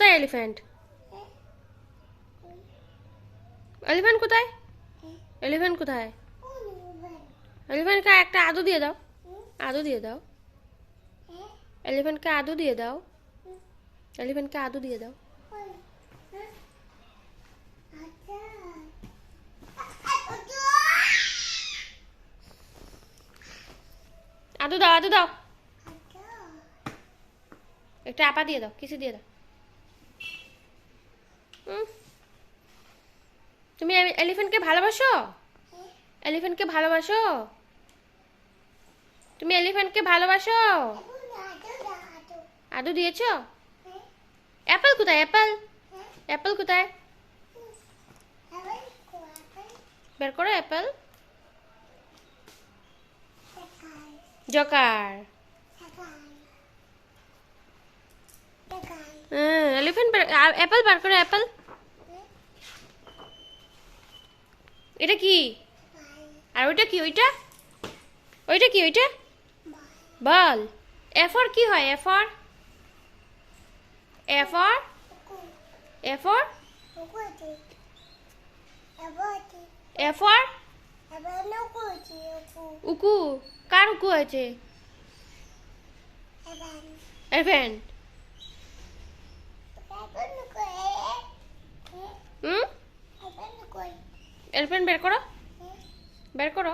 কোথায় elephant? Elephant কোথায়? Elephant কোথায়? এলিফ্যান্টকে একটা আদু দিয়ে দাও। আদু দিয়ে দাও। এলিফ্যান্টকে আদু দিয়ে দাও। এলিফ্যান্টকে আদু দিয়ে দাও। আদু দাও, আদু দাও। একটা আপা দিয়ে দাও, কিছু দিয়ে দাও। তুমি এলিফ্যান্টকে ভালোবাসো? এলিফ্যান্টকে ভালোবাসো? তুমি এলিফ্যান্টকে ভালোবাসো? আদু দিয়েছো? অ্যাপল কোথায়? অ্যাপল, অ্যাপল কোথায়? বের করো অ্যাপল। জকার। এলিফ্যান্ট অ্যাপল বার করো, অ্যাপল। এটা কি? আর ওইটা কি? ওইটা ওইটা কি? ওইটা বল। এফর কি হয়? এফর, এফর, এফর, এফর উকু। কার উকু হয়েছে? এলিফ্যান্ট। এলিফ্যান্ট বের করো, বের করো।